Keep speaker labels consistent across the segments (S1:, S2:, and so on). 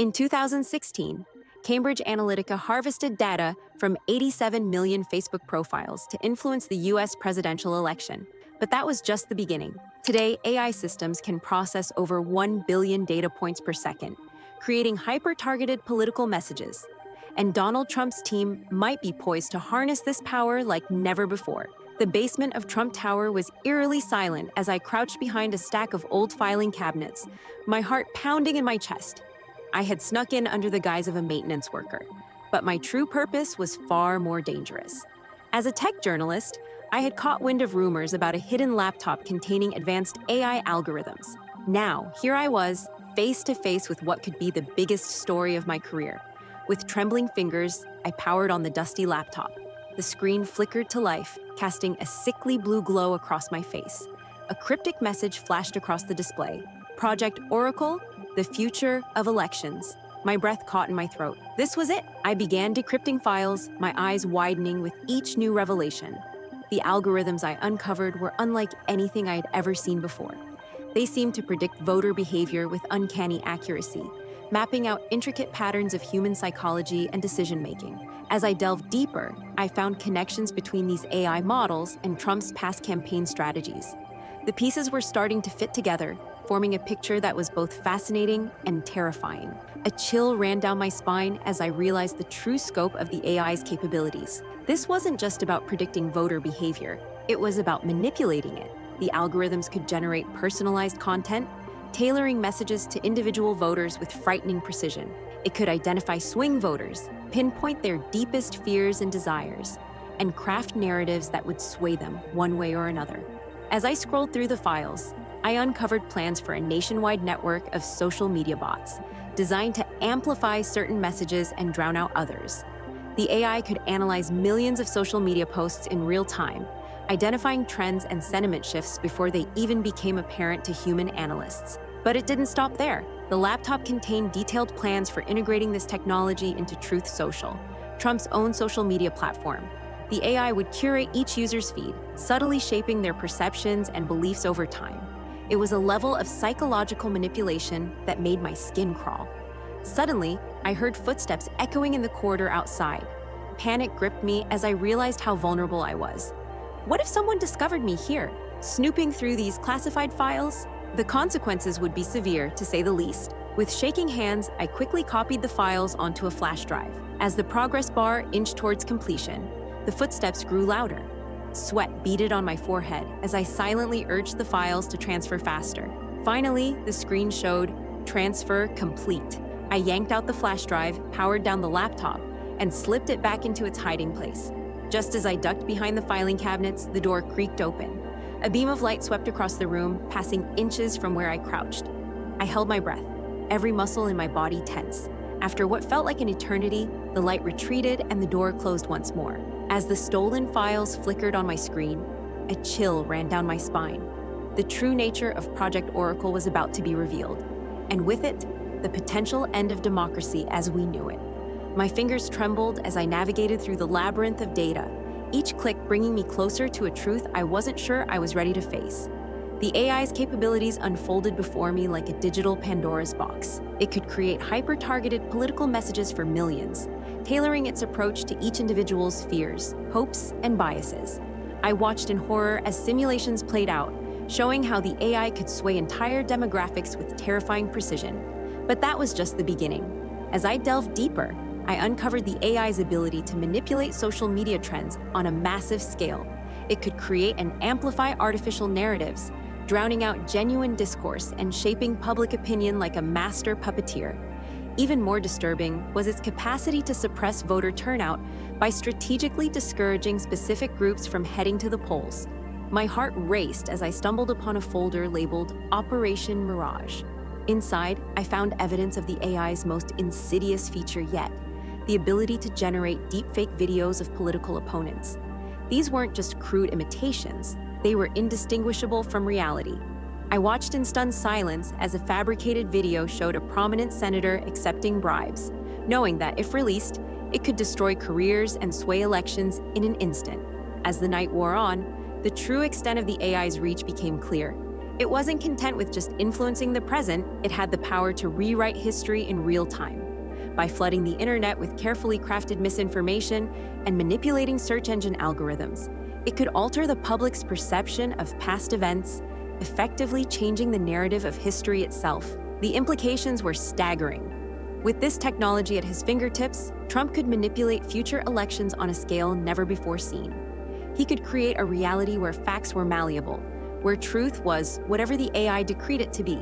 S1: In 2016, Cambridge Analytica harvested data from 87 million Facebook profiles to influence the US presidential election. But that was just the beginning. Today, AI systems can process over 1 billion data points per second, creating hyper-targeted political messages. And Donald Trump's team might be poised to harness this power like never before. The basement of Trump Tower was eerily silent as I crouched behind a stack of old filing cabinets, my heart pounding in my chest. I had snuck in under the guise of a maintenance worker, but my true purpose was far more dangerous. As a tech journalist, I had caught wind of rumors about a hidden laptop containing advanced AI algorithms. Now, here I was, face to face with what could be the biggest story of my career. With trembling fingers, I powered on the dusty laptop. The screen flickered to life, casting a sickly blue glow across my face. A cryptic message flashed across the display. Project Oracle, the future of elections. My breath caught in my throat. This was it. I began decrypting files, my eyes widening with each new revelation. The algorithms I uncovered were unlike anything I had ever seen before. They seemed to predict voter behavior with uncanny accuracy, mapping out intricate patterns of human psychology and decision-making. As I delved deeper, I found connections between these AI models and Trump's past campaign strategies. The pieces were starting to fit together, forming a picture that was both fascinating and terrifying. A chill ran down my spine as I realized the true scope of the AI's capabilities. This wasn't just about predicting voter behavior, it was about manipulating it. The algorithms could generate personalized content, tailoring messages to individual voters with frightening precision. It could identify swing voters, pinpoint their deepest fears and desires, and craft narratives that would sway them one way or another. As I scrolled through the files, I uncovered plans for a nationwide network of social media bots designed to amplify certain messages and drown out others. The AI could analyze millions of social media posts in real time, identifying trends and sentiment shifts before they even became apparent to human analysts. But it didn't stop there. The laptop contained detailed plans for integrating this technology into Truth Social, Trump's own social media platform. The AI would curate each user's feed, subtly shaping their perceptions and beliefs over time. It was a level of psychological manipulation that made my skin crawl. Suddenly, I heard footsteps echoing in the corridor outside. Panic gripped me as I realized how vulnerable I was. What if someone discovered me here, snooping through these classified files? The consequences would be severe, to say the least. With shaking hands, I quickly copied the files onto a flash drive. As the progress bar inched towards completion, the footsteps grew louder. Sweat beaded on my forehead as I silently urged the files to transfer faster. Finally, the screen showed transfer complete. I yanked out the flash drive, powered down the laptop, and slipped it back into its hiding place. Just as I ducked behind the filing cabinets, the door creaked open. A beam of light swept across the room, passing inches from where I crouched. I held my breath, every muscle in my body tense. After what felt like an eternity, the light retreated and the door closed once more. As the stolen files flickered on my screen, a chill ran down my spine. The true nature of Project Oracle was about to be revealed, and with it, the potential end of democracy as we knew it. My fingers trembled as I navigated through the labyrinth of data, each click bringing me closer to a truth I wasn't sure I was ready to face. The AI's capabilities unfolded before me like a digital Pandora's box. It could create hyper-targeted political messages for millions, tailoring its approach to each individual's fears, hopes, and biases. I watched in horror as simulations played out, showing how the AI could sway entire demographics with terrifying precision. But that was just the beginning. As I delved deeper, I uncovered the AI's ability to manipulate social media trends on a massive scale. It could create and amplify artificial narratives, drowning out genuine discourse and shaping public opinion like a master puppeteer. Even more disturbing was its capacity to suppress voter turnout by strategically discouraging specific groups from heading to the polls. My heart raced as I stumbled upon a folder labeled Operation Mirage. Inside, I found evidence of the AI's most insidious feature yet, the ability to generate deepfake videos of political opponents. These weren't just crude imitations, they were indistinguishable from reality. I watched in stunned silence as a fabricated video showed a prominent senator accepting bribes, knowing that if released, it could destroy careers and sway elections in an instant. As the night wore on, the true extent of the AI's reach became clear. It wasn't content with just influencing the present, it had the power to rewrite history in real time. By flooding the internet with carefully crafted misinformation and manipulating search engine algorithms, it could alter the public's perception of past events, effectively changing the narrative of history itself. The implications were staggering. With this technology at his fingertips, Trump could manipulate future elections on a scale never before seen. He could create a reality where facts were malleable, where truth was whatever the AI decreed it to be.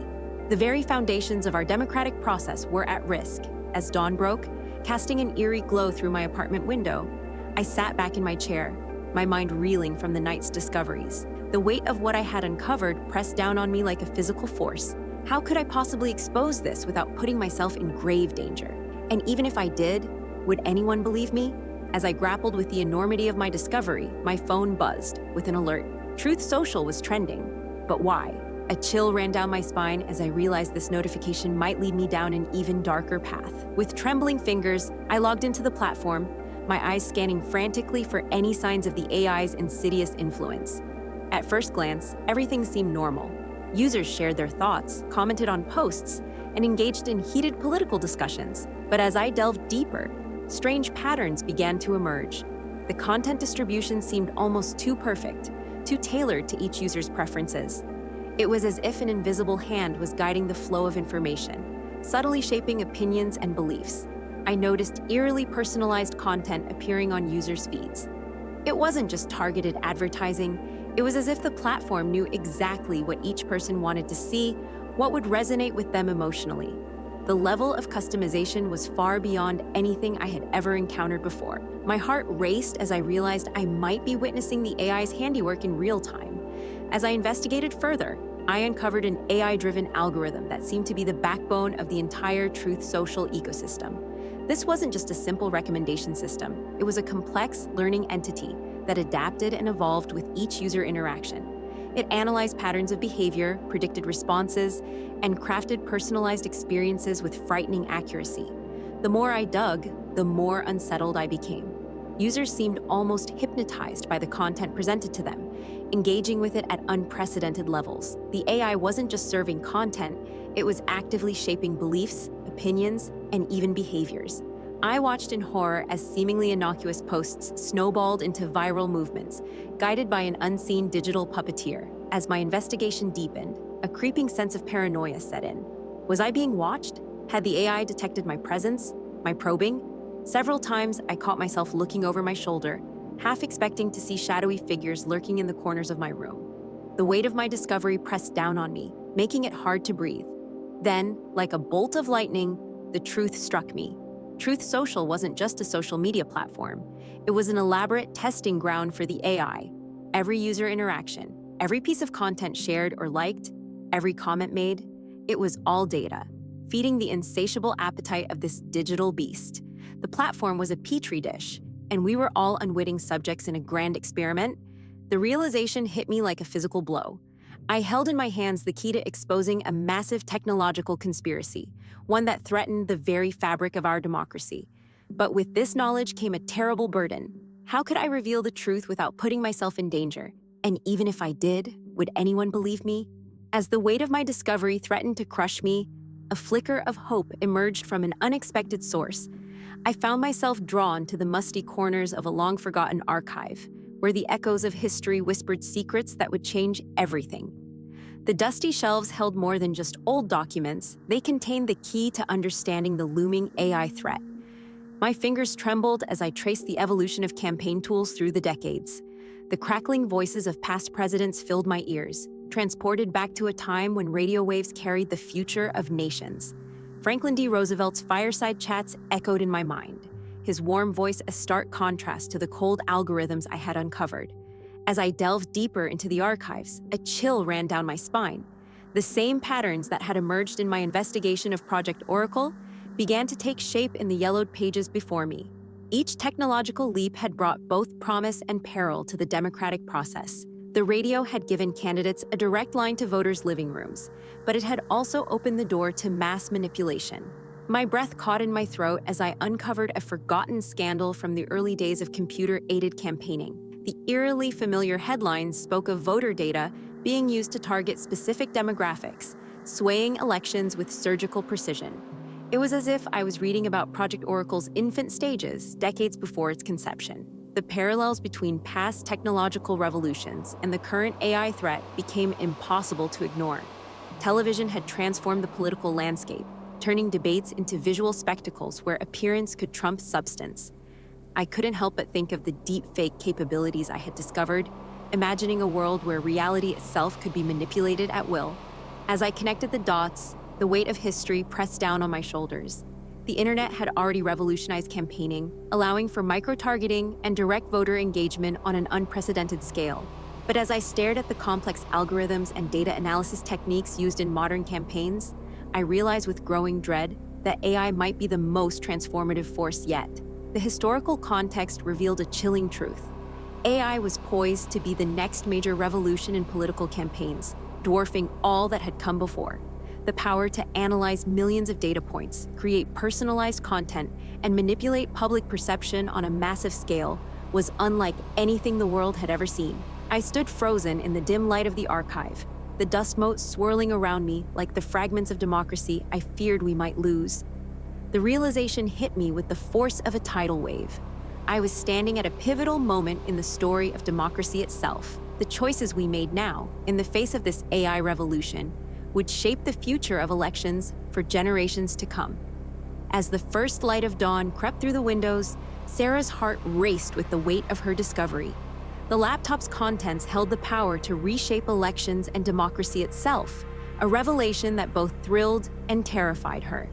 S1: The very foundations of our democratic process were at risk. As dawn broke, casting an eerie glow through my apartment window, I sat back in my chair, my mind reeling from the night's discoveries. The weight of what I had uncovered pressed down on me like a physical force. How could I possibly expose this without putting myself in grave danger? And even if I did, would anyone believe me? As I grappled with the enormity of my discovery, my phone buzzed with an alert. Truth Social was trending. But why? A chill ran down my spine as I realized this notification might lead me down an even darker path. With trembling fingers, I logged into the platform, my eyes scanning frantically for any signs of the AI's insidious influence. At first glance, everything seemed normal. Users shared their thoughts, commented on posts, and engaged in heated political discussions. But as I delved deeper, strange patterns began to emerge. The content distribution seemed almost too perfect, too tailored to each user's preferences. It was as if an invisible hand was guiding the flow of information, subtly shaping opinions and beliefs. I noticed eerily personalized content appearing on users' feeds. It wasn't just targeted advertising. It was as if the platform knew exactly what each person wanted to see, what would resonate with them emotionally. The level of customization was far beyond anything I had ever encountered before. My heart raced as I realized I might be witnessing the AI's handiwork in real time. As I investigated further, I uncovered an AI-driven algorithm that seemed to be the backbone of the entire Truth Social ecosystem. This wasn't just a simple recommendation system. It was a complex learning entity that adapted and evolved with each user interaction. It analyzed patterns of behavior, predicted responses, and crafted personalized experiences with frightening accuracy. The more I dug, the more unsettled I became. Users seemed almost hypnotized by the content presented to them, engaging with it at unprecedented levels. The AI wasn't just serving content, it was actively shaping beliefs, opinions, and even behaviors. I watched in horror as seemingly innocuous posts snowballed into viral movements, guided by an unseen digital puppeteer. As my investigation deepened, a creeping sense of paranoia set in. Was I being watched? Had the AI detected my presence, my probing? Several times, I caught myself looking over my shoulder, half expecting to see shadowy figures lurking in the corners of my room. The weight of my discovery pressed down on me, making it hard to breathe. Then, like a bolt of lightning, the truth struck me. Truth Social wasn't just a social media platform. It was an elaborate testing ground for the AI. Every user interaction, every piece of content shared or liked, every comment made, it was all data, feeding the insatiable appetite of this digital beast. The platform was a petri dish, and we were all unwitting subjects in a grand experiment. The realization hit me like a physical blow. I held in my hands the key to exposing a massive technological conspiracy, one that threatened the very fabric of our democracy. But with this knowledge came a terrible burden. How could I reveal the truth without putting myself in danger? And even if I did, would anyone believe me? As the weight of my discovery threatened to crush me, a flicker of hope emerged from an unexpected source. I found myself drawn to the musty corners of a long-forgotten archive, where the echoes of history whispered secrets that would change everything. The dusty shelves held more than just old documents. They contained the key to understanding the looming AI threat. My fingers trembled as I traced the evolution of campaign tools through the decades. The crackling voices of past presidents filled my ears, transported back to a time when radio waves carried the future of nations. Franklin D. Roosevelt's fireside chats echoed in my mind, his warm voice a stark contrast to the cold algorithms I had uncovered. As I delved deeper into the archives, a chill ran down my spine. The same patterns that had emerged in my investigation of Project Oracle began to take shape in the yellowed pages before me. Each technological leap had brought both promise and peril to the democratic process. The radio had given candidates a direct line to voters' living rooms, but it had also opened the door to mass manipulation. My breath caught in my throat as I uncovered a forgotten scandal from the early days of computer-aided campaigning. The eerily familiar headlines spoke of voter data being used to target specific demographics, swaying elections with surgical precision. It was as if I was reading about Project Oracle's infant stages decades before its conception. The parallels between past technological revolutions and the current AI threat became impossible to ignore. Television had transformed the political landscape, turning debates into visual spectacles where appearance could trump substance. I couldn't help but think of the deepfake capabilities I had discovered, imagining a world where reality itself could be manipulated at will. As I connected the dots, the weight of history pressed down on my shoulders. The internet had already revolutionized campaigning, allowing for micro-targeting and direct voter engagement on an unprecedented scale. But as I stared at the complex algorithms and data analysis techniques used in modern campaigns, I realized with growing dread that AI might be the most transformative force yet. The historical context revealed a chilling truth. AI was poised to be the next major revolution in political campaigns, dwarfing all that had come before. The power to analyze millions of data points, create personalized content, and manipulate public perception on a massive scale was unlike anything the world had ever seen. I stood frozen in the dim light of the archive, the dust motes swirling around me like the fragments of democracy I feared we might lose. The realization hit me with the force of a tidal wave. I was standing at a pivotal moment in the story of democracy itself. The choices we made now, in the face of this AI revolution, would shape the future of elections for generations to come. As the first light of dawn crept through the windows, Sarah's heart raced with the weight of her discovery. The laptop's contents held the power to reshape elections and democracy itself, a revelation that both thrilled and terrified her.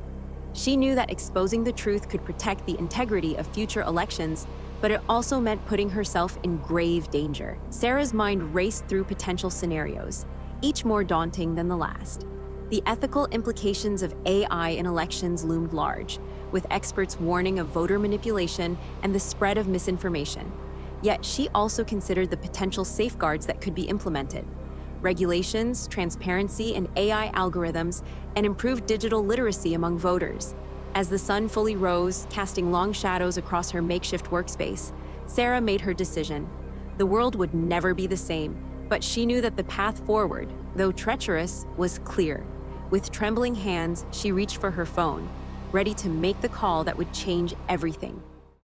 S1: She knew that exposing the truth could protect the integrity of future elections, but it also meant putting herself in grave danger. Sarah's mind raced through potential scenarios, each more daunting than the last. The ethical implications of AI in elections loomed large, with experts warning of voter manipulation and the spread of misinformation. Yet she also considered the potential safeguards that could be implemented: regulations, transparency in AI algorithms, and improved digital literacy among voters. As the sun fully rose, casting long shadows across her makeshift workspace, Sarah made her decision. The world would never be the same, but she knew that the path forward, though treacherous, was clear. With trembling hands, she reached for her phone, ready to make the call that would change everything.